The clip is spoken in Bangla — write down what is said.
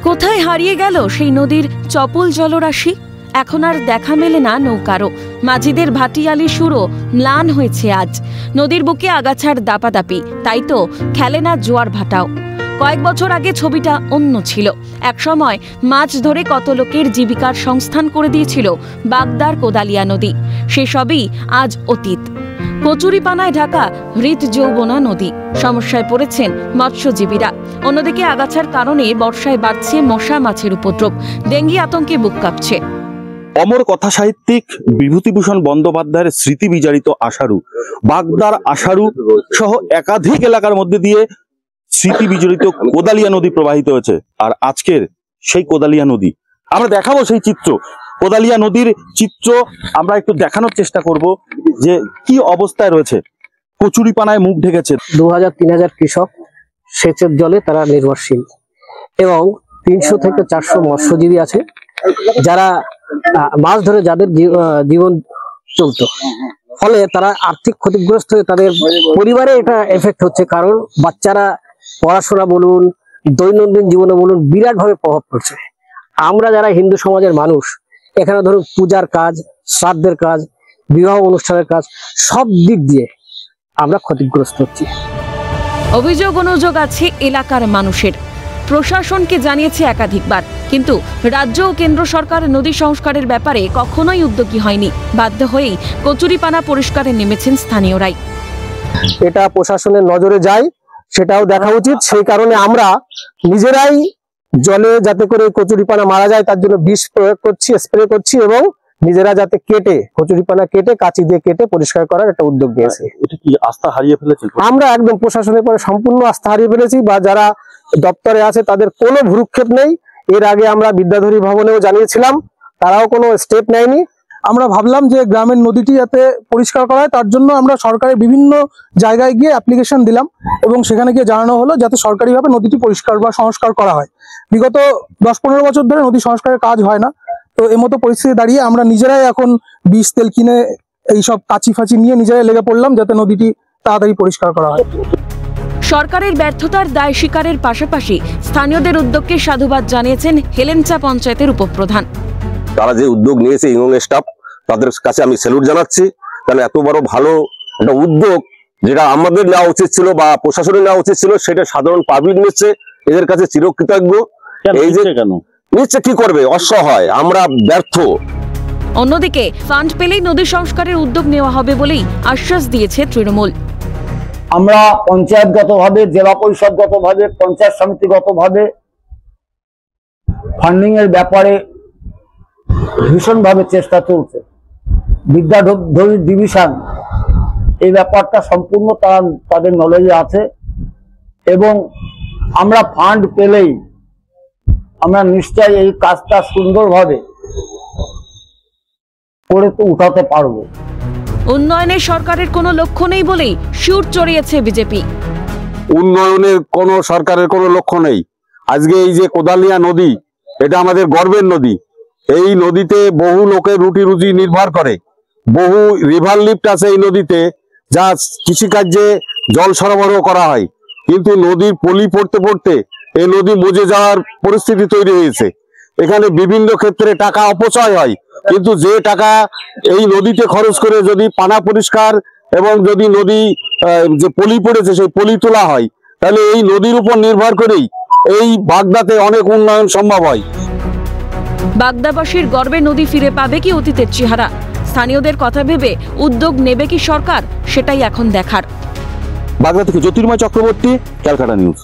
কোথায় হারিয়ে গেল সেই নদীর চপল জলরাশি? এখন আর দেখা মেলে না নৌকারও। মাঝিদের ভাটিয়ালি সুরও ম্লান হয়েছে আজ। নদীর বুকে আগাছার দাপাদাপি, তাই তো খেলে না জোয়ার ভাটাও। কয়েক বছর আগে ছবিটা অন্য ছিল। একসময় মাছ ধরে কত লোকের জীবিকার সংস্থান করে দিয়েছিল বাগদার কোদালিয়া নদী। সেসবই আজ অতীত। কচুরিপানায় ঢাকা হৃদ যৌবনা নদী। সমস্যায় পড়েছেন মৎস্যজীবীরা। অন্যদিকে আগাছার কারণে বর্ষায় বাড়ছে মশা মাছের উপদ্রব। ডেঙ্গি আতঙ্কে বুক কাঁপছে। অমর কথা সাহিত্যিক বিভূতিভূষণ বন্দ্যোপাধ্যায়ের স্মৃতি বিজড়িত আষাঢ়ু, বাগদার আষাঢ়ু সহ একাধিক এলাকার মধ্যে দিয়ে স্মৃতি বিজড়িত কোদালিয়া নদী প্রবাহিত হয়েছে। আর আজকের সেই কোদালিয়া নদী আমরা দেখাবো, সেই চিত্র, কোদালিয়া নদীর চিত্র আমরা একটু দেখানোর চেষ্টা করব যে কি অবস্থায় রয়েছে। কচুরিপানায় মুখ ঢেকেছে। 2000-3000 কৃষক সেচের জলে তারা নির্ভরশীল এবং 300 থেকে 400 মৎস্যজীবী আছে যারা মাছ ধরে যাদের জীবন চলতো। ফলে তারা আর্থিক ক্ষতিগ্রস্ত হয়ে তাদের পরিবারে এটা এফেক্ট হচ্ছে, কারণ বাচ্চারা পড়াশোনা বলুন, দৈনন্দিন জীবনে বলুন, বিরাটভাবে প্রভাব পড়ছে। আমরা যারা হিন্দু সমাজের মানুষ, এখানে ধরুন পূজার কাজ, শ্রাদ্ধের কাজ, বিবাহ অনুষ্ঠানের কাজ, সব দিক দিয়ে আমরা ক্ষতিগ্রস্ত হচ্ছি। অভিযোগ অনুযোগ আছে এলাকার মানুষের। প্রশাসনকে জানিয়েছে একাধিকবার, কিন্তু রাজ্য ও কেন্দ্র সরকার নদী সংস্কারের ব্যাপারে কখনোই উদ্যোগী হয়নি। বাধ্য হয়েই কচুরিপানা পরিষ্কারে নেমেছেন স্থানীয়রাই। এটা প্রশাসনের নজরে যায়, সেটাও দেখা উচিত। সেই কারণে আমরা নিজেরাই জলে যাতে করে কচুরিপানা মারা যায় তার জন্য বিষ প্রয়োগ করছি, স্প্রে করছি, এবং নিজেরা যাতে কেটে কচুরিপানা কেটে কাঁচি দিয়ে কেটে পরিষ্কার করার একটা উদ্যোগ নিয়েছে। এটা কি আস্থা হারিয়ে ফেলেছে? আমরা একদম প্রশাসনের পরে সম্পূর্ণ আস্থা হারিয়ে ফেলেছি, বা যারা দপ্তরে আছে তাদের কোনো ভ্রুক্ষেপ নেই। এর আগে আমরা বিদ্যাধরী ভবনেও জানিয়েছিলাম, তারাও কোনো স্টেপ নেয়নি। আমরা ভাবলাম যে গ্রামের নদীটি যাতে পরিষ্কার করা হয়, তার জন্য আমরা সরকারের বিভিন্ন জায়গায় গিয়ে অ্যাপ্লিকেশন দিলাম এবং সেখানে গিয়ে জানানো হলো যাতে সরকারিভাবে নদীটি পরিষ্কার বা সংস্কার করা হয়। বিগত 10-15 বছর ধরে নদী সংস্কারের কাজ হয় না। তো এমতো পরিস্থিতি দাঁড়িয়ে আমরা নিজেরাই এখন বিষ তেল কিনে এইসব কাঁচি ফাঁচি নিয়ে নিজেরাই লেগে পড়লাম যাতে নদীটি তাড়াতাড়ি পরিষ্কার করা হয়। সরকারের ব্যর্থতার দায় স্বীকারের পাশাপাশি স্থানীয়দের উদ্যোগকে সাধুবাদ জানিয়েছেন হেলেঞ্চা পঞ্চায়েতের উপপ্রধান। তারা যে উদ্যোগ নিয়েছে ইউনিয়ন স্টাফ, তাদের কাছে আমি স্যালুট জানাচ্ছি। কারণ এত বড় ভালো একটা উদ্যোগ, যেটা আমাদের নেওয়া উচিত ছিল বা প্রশাসনের নেওয়া উচিত ছিল, সেটা সাধারণ পাবলিক নিচ্ছে। এদের কাছে চিরকৃতজ্ঞ। এই যে কেন নিচ্ছে, কি করবে, অসহায়, আমরা ব্যর্থ। অন্যদিকে ফান্ড পেলেই নদী সংস্কারের উদ্যোগ নেওয়া হবে বলেই আশ্বাস দিয়েছে তৃণমূল। আমরা পঞ্চায়েতগতভাবে, জেলা পরিষদগতভাবে, পঞ্চায়েত সমিতিগতভাবে ফান্ডিং এর ব্যাপারে ভীষণভাবে চেষ্টা চলছে। বিদ্যাধরী ডিভিশন এই ব্যাপারটা সম্পূর্ণ তাদের নলেজে আছে এবং আমরা ফান্ড পেলেই আমরা নিশ্চয়ই এই কাজটা সুন্দরভাবে করে উঠাতে পারবো। উন্নয়নের সরকারের কোনো লক্ষ্য নেই বলেই সুর চড়িয়েছে বিজেপি। উন্নয়নের কোনো সরকারের কোনো লক্ষ্য নেই। আজকে এই যে কোদালিয়া নদী, এটা আমাদের গর্বের নদী। এই নদীতে বহু লোকের রুটি রুজি নির্ভর করে। বহু রিভার লিফট আছে এই নদীতে, যা কৃষিকার্যে জল সরবরাহ করা হয়। কিন্তু নদীর পলি পড়তে পড়তে এই নদী মজে যাওয়ার পরিস্থিতি তৈরি হয়েছে। এখানে বিভিন্ন ক্ষেত্রে টাকা অপচয় হয়, কিন্তু যে টাকা এই নদীতে খরচ করে যদি পানা পরিষ্কার এবং যদি নদী যে পলি পড়েছে সেই পলি তোলা হয়, তাহলে এই নদীর উপর নির্ভর করেই এই বাগদাতে অনেক উন্নয়ন সম্ভব হয়। বাগদাবাসীর গর্বে নদী ফিরে পাবে কি অতীতের চেহারা? স্থানীয়দের কথা ভেবে উদ্যোগ নেবে কি সরকার? সেটাই এখন দেখার। বাগদা থেকে জ্যোতির্ময় চক্রবর্তী, ক্যালকাটা নিউজ।